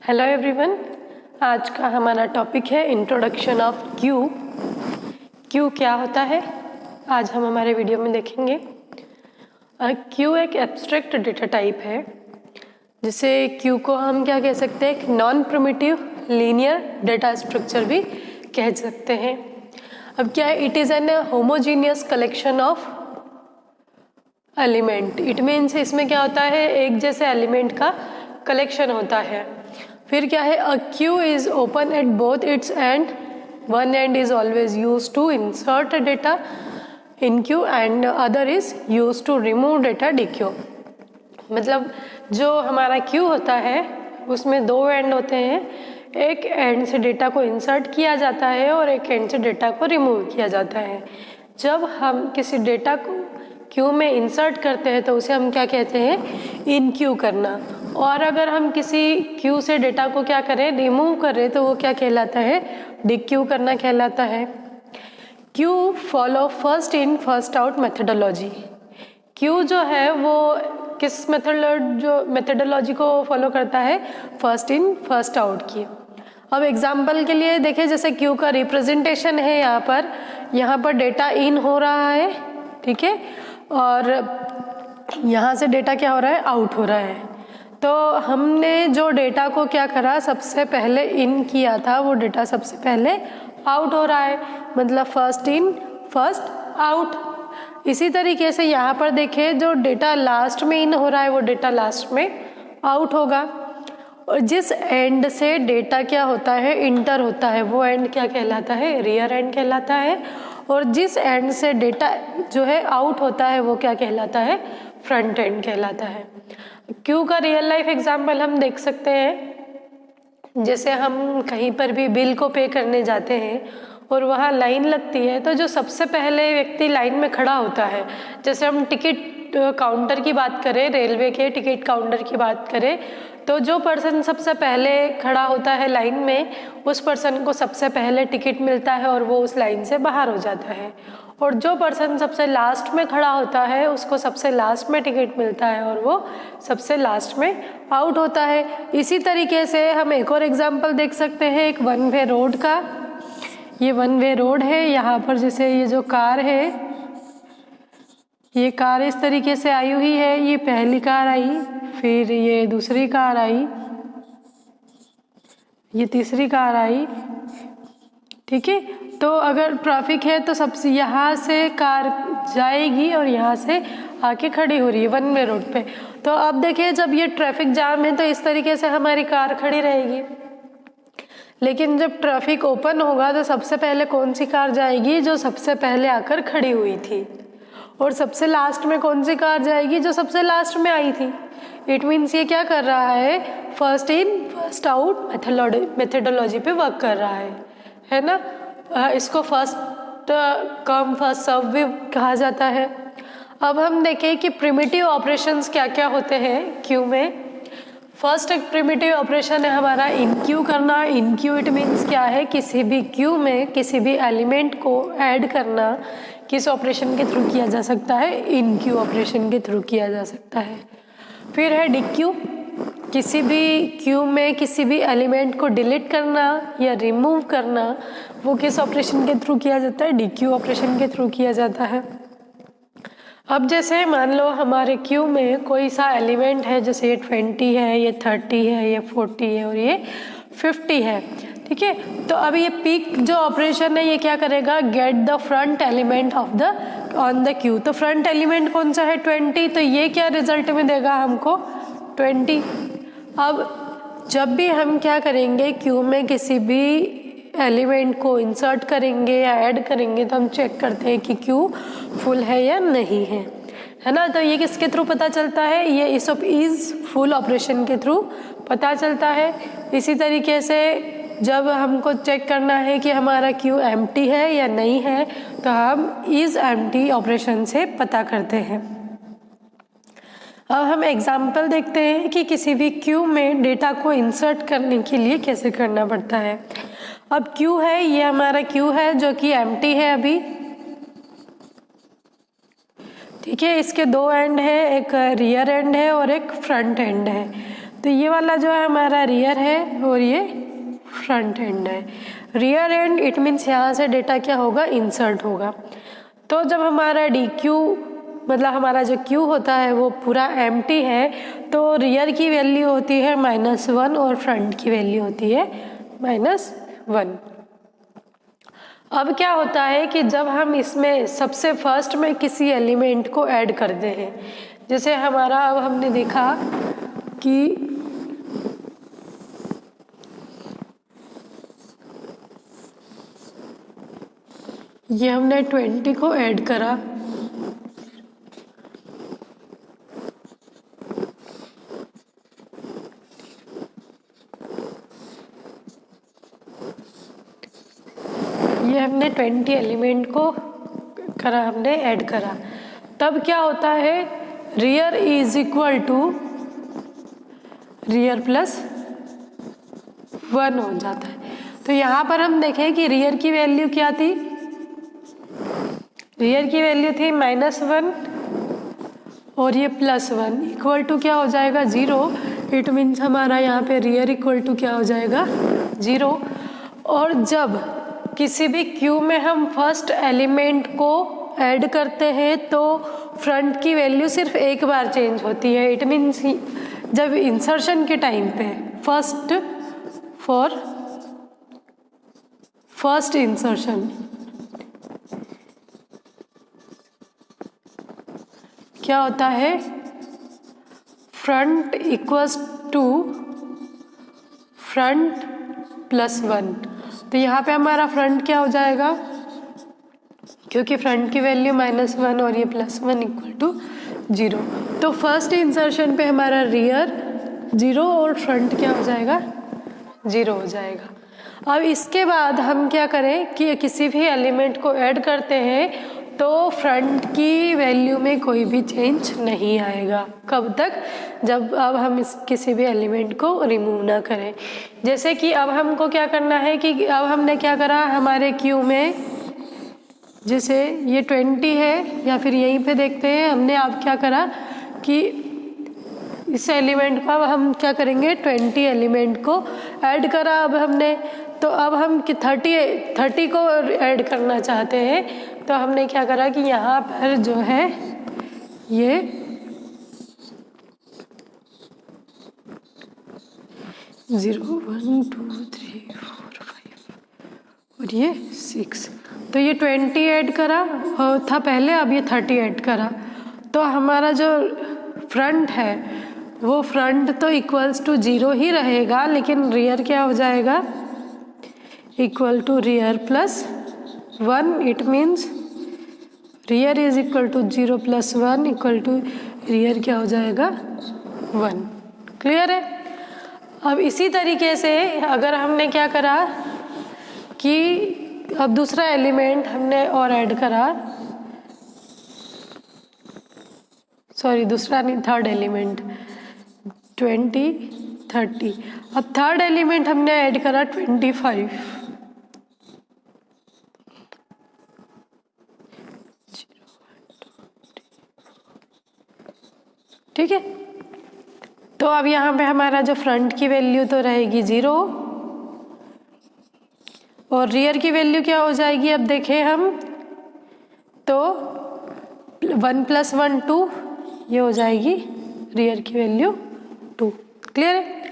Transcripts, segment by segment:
Hello everyone, आज का हमारा टॉपिक है इंट्रोडक्शन ऑफ क्यू। क्यू क्या होता है आज हम हमारे वीडियो में देखेंगे। क्यू एक एब्स्ट्रैक्ट डेटा टाइप है, जिसे क्यू को हम क्या कह सकते हैं, एक non primitive linear data structure भी कह सकते हैं। अब क्या है, it is an homogeneous collection of element. It means इसमें क्या होता है, एक जैसे एलिमेंट का कलेक्शन होता है। फिर क्या है, a queue is open at both its end, one end is always use to insert data in queue and other is use to remove data dequeue. मतलब जो हमारा क्यू होता है उसमें दो एंड होते हैं, एक एंड से डेटा को इंसर्ट किया जाता है और एक एंड से डेटा को रिमूव किया जाता है। जब हम किसी डेटा को क्यू में इंसर्ट करते हैं तो उसे हम क्या कहते हैं, इन क्यू करना। और अगर हम किसी क्यू से डेटा को क्या करें, रिमूव करें, तो वो क्या कहलाता है, डी क्यू करना कहलाता है। Q follow first in first out methodology. Q जो है वो किस मेथडोलॉजी को फॉलो करता है, फर्स्ट इन फर्स्ट आउट की। अब एग्जाम्पल के लिए देखें, जैसे क्यू का रिप्रेजेंटेशन है, यहाँ पर डेटा इन हो रहा है, ठीक है, और यहाँ से डेटा क्या हो रहा है, आउट हो रहा है। तो हमने जो डेटा को क्या करा, सबसे पहले इन किया था, वो डेटा सबसे पहले आउट हो रहा है, मतलब फर्स्ट इन फर्स्ट आउट। इसी तरीके से यहाँ पर देखें, जो डेटा लास्ट में इन हो रहा है वो डेटा लास्ट में आउट होगा। और जिस एंड से डेटा क्या होता है, इंटर होता है, वो एंड क्या कहलाता है, रियर एंड कहलाता है। और जिस एंड से डेटा जो है आउट होता है वो क्या कहलाता है, फ्रंट एंड कहलाता है। क्यू का रियल लाइफ एग्जाम्पल हम देख सकते हैं, जैसे हम कहीं पर भी बिल को पे करने जाते हैं और वहाँ लाइन लगती है, तो जो सबसे पहले व्यक्ति लाइन में खड़ा होता है, जैसे हम टिकट काउंटर की बात करें, रेलवे के टिकट काउंटर की बात करें, तो जो पर्सन सबसे पहले खड़ा होता है लाइन में, उस पर्सन को सबसे पहले टिकट मिलता है और वो उस लाइन से बाहर हो जाता है। और जो पर्सन सबसे लास्ट में खड़ा होता है उसको सबसे लास्ट में टिकट मिलता है और वो सबसे लास्ट में आउट होता है। इसी तरीके से हम एक और एग्जाम्पल देख सकते हैं, एक वन वे रोड का। ये वन वे रोड है, यहाँ पर जैसे ये जो कार है, ये कार इस तरीके से आई हुई है, ये पहली कार आई, फिर ये दूसरी कार आई, ये तीसरी कार आई, ठीक है। तो अगर ट्रैफिक है तो सबसे यहाँ से कार जाएगी और यहाँ से आके खड़ी हो रही है वन वे रोड पे। तो अब देखिए, जब ये ट्रैफिक जाम है तो इस तरीके से हमारी कार खड़ी रहेगी, लेकिन जब ट्रैफिक ओपन होगा तो सबसे पहले कौन सी कार जाएगी, जो सबसे पहले आकर खड़ी हुई थी। और सबसे लास्ट में कौन सी कार जाएगी, जो सबसे लास्ट में आई थी। इट मीन्स ये क्या कर रहा है, first in first out methodology पे वर्क कर रहा है ना। इसको फर्स्ट कम फर्स्ट सर्व भी कहा जाता है। अब हम देखें कि प्रिमिटिव ऑपरेशंस क्या क्या होते हैं क्यू में। फर्स्ट एक प्रिमिटिव ऑपरेशन है हमारा इन क्यू करना। इन क्यू इट मीन्स क्या है, किसी भी क्यू में किसी भी एलिमेंट को ऐड करना किस ऑपरेशन के थ्रू किया जा सकता है, इन क्यू ऑपरेशन के थ्रू किया जा सकता है। फिर है डी क्यू, किसी भी क्यू में किसी भी एलिमेंट को डिलीट करना या रिमूव करना, वो किस ऑपरेशन के थ्रू किया जाता है, डी क्यू ऑपरेशन के थ्रू किया जाता है। अब जैसे मान लो हमारे क्यू में कोई सा एलिमेंट है, जैसे ये 20 है, ये 30 है, ये 40 है और ये 50 है, ठीक है। तो अब ये पीक जो ऑपरेशन है ये क्या करेगा, get the front element of the on the Q. तो फ्रंट एलिमेंट कौन सा है, 20, तो ये क्या रिजल्ट में देगा हमको, 20। अब जब भी हम क्या करेंगे, क्यू में किसी भी एलिमेंट को इंसर्ट करेंगे या ऐड करेंगे, तो हम चेक करते हैं कि क्यू फुल है या नहीं है ना। तो ये किसके थ्रू पता चलता है, ये इज फुल ऑपरेशन के थ्रू पता चलता है। इसी तरीके से जब हमको चेक करना है कि हमारा क्यू एम्प्टी है या नहीं है, तो हम इज एम्प्टी ऑपरेशन से पता करते हैं। अब हम एग्जाम्पल देखते हैं कि किसी भी क्यू में डेटा को इंसर्ट करने के लिए कैसे करना पड़ता है। अब क्यू है, ये हमारा क्यू है जो कि एम्प्टी है अभी, ठीक है। इसके दो एंड है, एक रियर एंड है और एक फ्रंट एंड है। तो ये वाला जो है हमारा रियर है और ये फ्रंट एंड है। रियर एंड इट मीन्स यहाँ से डेटा क्या होगा, इंसर्ट होगा। तो जब हमारा डी क्यू मतलब हमारा जो क्यू होता है वो पूरा एम्प्टी है, तो रियर की वैल्यू होती है -1 और फ्रंट की वैल्यू होती है -1। अब क्या होता है कि जब हम इसमें सबसे फर्स्ट में किसी एलिमेंट को ऐड करते हैं, जैसे हमारा अब हमने देखा कि ये हमने 20 को ऐड करा, ये हमने 20 एलिमेंट को करा, हमने ऐड करा। तब क्या होता है, rear is equal to rear plus 1 हो जाता है। तो यहाँ पर हम देखें कि रियर की वैल्यू क्या थी, रियर की वैल्यू थी -1 और ये +1 इक्वल टू क्या हो जाएगा 0। इट मीन्स हमारा यहाँ पे रियर इक्वल टू क्या हो जाएगा 0। और जब किसी भी क्यू में हम फर्स्ट एलिमेंट को ऐड करते हैं तो फ्रंट की वैल्यू सिर्फ एक बार चेंज होती है। इट मीन्स जब इंसर्शन के टाइम पे फर्स्ट इंसर्शन क्या होता है, फ्रंट इक्वल्स टू फ्रंट +1। तो यहाँ पे हमारा फ्रंट क्या हो जाएगा, क्योंकि फ्रंट की वैल्यू -1 और ये +1 इक्वल टू 0। तो फर्स्ट इंसर्शन पे हमारा रियर 0 और फ्रंट क्या हो जाएगा 0 हो जाएगा। अब इसके बाद हम क्या करें कि किसी भी एलिमेंट को ऐड करते हैं तो फ्रंट की वैल्यू में कोई भी चेंज नहीं आएगा। कब तक, जब अब हम किसी भी एलिमेंट को रिमूव ना करें। जैसे कि अब हमको क्या करना है कि अब हमने क्या करा, हमारे क्यू में जैसे ये 20 है, या फिर यहीं पे देखते हैं हमने अब क्या करा कि इस एलिमेंट पर हम क्या करेंगे 20 एलिमेंट को ऐड करा अब हमने। तो अब हम 30 को ऐड करना चाहते हैं, तो हमने क्या करा कि यहाँ पर जो है ये 0 1 2 3 4 5 और ये 6। तो ये 20 ऐड करा था पहले, अब ये 30 ऐड करा। तो हमारा जो फ्रंट है वो फ्रंट तो इक्वल्स टू 0 ही रहेगा, लेकिन रियर क्या हो जाएगा equal to rear +1। It means rear is equal to 0 + 1 equal to rear क्या हो जाएगा 1। क्लियर है। अब इसी तरीके से अगर हमने क्या करा कि अब दूसरा एलिमेंट हमने और ऐड करा, सॉरी दूसरा नहीं, थर्ड एलिमेंट 20 30। अब थर्ड एलिमेंट हमने ऐड करा 25। ठीक है। तो अब यहाँ पे हमारा जो फ्रंट की वैल्यू तो रहेगी 0 और रियर की वैल्यू क्या हो जाएगी, अब देखें हम तो 1 + 1 2, ये हो जाएगी रियर की वैल्यू 2। क्लियर है।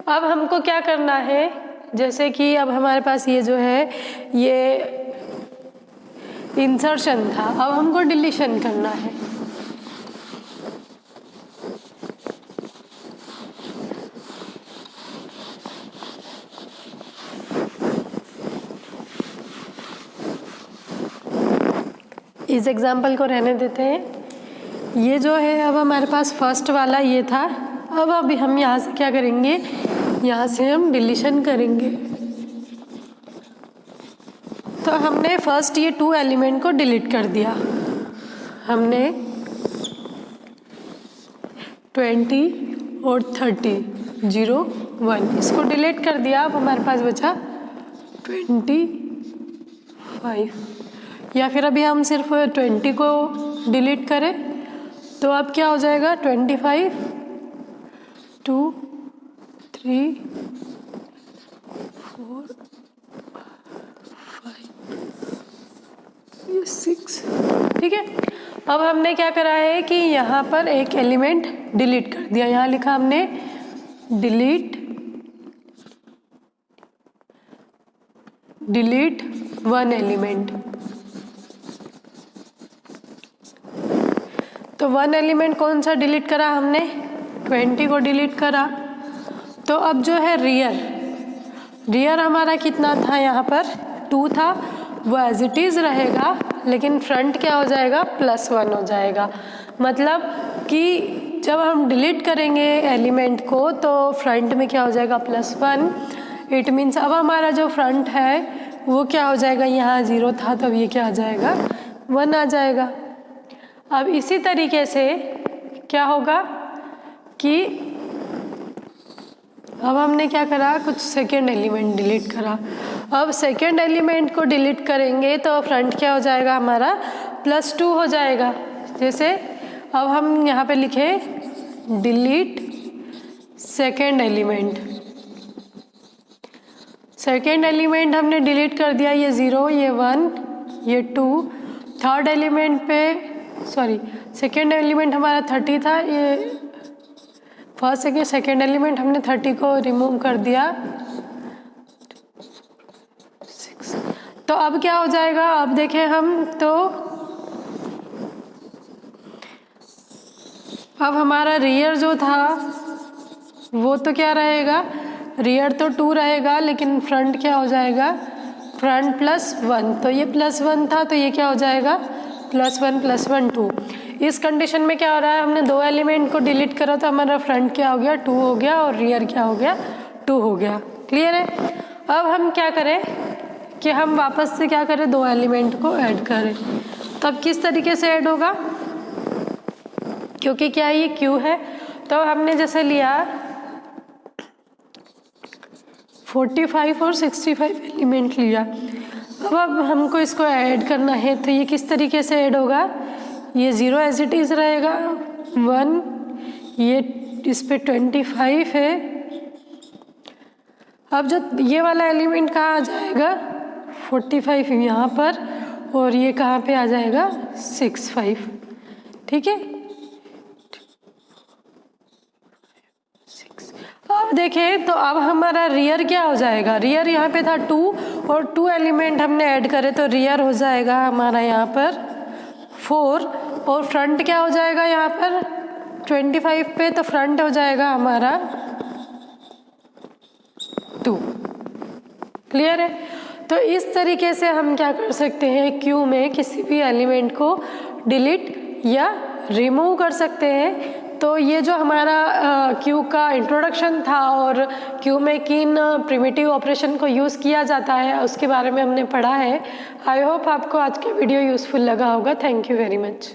अब हमको क्या करना है, जैसे कि अब हमारे पास ये जो है ये इंसर्शन था, अब हमको डिलीशन करना है। इस एग्जाम्पल को रहने देते हैं। ये जो है अब हमारे पास फर्स्ट वाला ये था, अब अभी हम यहाँ से क्या करेंगे, यहाँ से हम डिलीशन करेंगे। तो हमने फर्स्ट ये 2 एलिमेंट को डिलीट कर दिया, हमने 20 और 30 0 1 इसको डिलीट कर दिया। अब हमारे पास बचा 25, या फिर अभी हम सिर्फ 20 को डिलीट करें तो अब क्या हो जाएगा 25 2 3 4 5 6। ठीक है, अब हमने क्या करा है कि यहाँ पर एक एलिमेंट डिलीट कर दिया। यहाँ लिखा हमने डिलीट 1 एलिमेंट। तो 1 एलिमेंट कौन सा डिलीट करा हमने? 20 को डिलीट करा। तो अब जो है रियर हमारा कितना था? यहाँ पर 2 था, वो एज इट इज़ रहेगा, लेकिन फ्रंट क्या हो जाएगा? +1 हो जाएगा। मतलब कि जब हम डिलीट करेंगे एलिमेंट को तो फ्रंट में क्या हो जाएगा? +1। इट मीन्स अब हमारा जो फ्रंट है वो क्या हो जाएगा? यहाँ 0 था, तब ये क्या आ जाएगा? 1 आ जाएगा। अब इसी तरीके से क्या होगा कि अब हमने क्या करा? कुछ सेकेंड एलिमेंट डिलीट करा। अब सेकेंड एलिमेंट को डिलीट करेंगे तो फ्रंट क्या हो जाएगा? हमारा +2 हो जाएगा। जैसे अब हम यहाँ पे लिखे delete second element. Second element हमने डिलीट कर दिया, ये 0, ये 1, ये 2। थर्ड एलिमेंट पे सेकेंड एलिमेंट हमारा 30 था, ये फर्स्ट सेकेंड एलिमेंट हमने 30 को रिमूव कर दिया। 6। तो अब क्या हो जाएगा? अब देखें हम तो अब हमारा रियर जो था वो तो क्या रहेगा? रियर तो 2 रहेगा, लेकिन फ्रंट क्या हो जाएगा? फ्रंट +1। तो ये +1 था, तो ये क्या हो जाएगा? +1 +1 2। इस कंडीशन में क्या हो रहा है? हमने 2 एलिमेंट को डिलीट करा तो हमारा फ्रंट क्या हो गया? 2 हो गया, और रियर क्या हो गया? 2 हो गया। क्लियर है? अब हम क्या करें कि हम वापस से क्या करें? 2 एलिमेंट को ऐड करें। तब किस तरीके से ऐड होगा? क्योंकि क्या ये क्यू है, तो हमने जैसे लिया 45 और 65 एलिमेंट लिया। अब हमको इसको ऐड करना है, तो ये किस तरीके से ऐड होगा? ये 0 एज इट इज़ रहेगा, 1, ये इस पे 25 है। अब जो ये वाला एलिमेंट कहाँ आ जाएगा? 45 यहाँ पर, और ये कहाँ पे आ जाएगा? 65। ठीक है, अब देखें तो अब हमारा रियर क्या हो जाएगा? रियर यहाँ पे था 2, और 2 एलिमेंट हमने ऐड करे तो रियर हो जाएगा हमारा यहाँ पर 4, और फ्रंट क्या हो जाएगा? यहाँ पर 25 पे, तो फ्रंट हो जाएगा हमारा 2। क्लियर है? तो इस तरीके से हम क्या कर सकते हैं? क्यू में किसी भी एलिमेंट को डिलीट या रिमूव कर सकते हैं। तो ये जो हमारा क्यू का इंट्रोडक्शन था और क्यू में किन प्रिमिटिव ऑपरेशन को यूज़ किया जाता है उसके बारे में हमने पढ़ा है। आई होप आपको आज का वीडियो यूज़फुल लगा होगा। Thank you very much.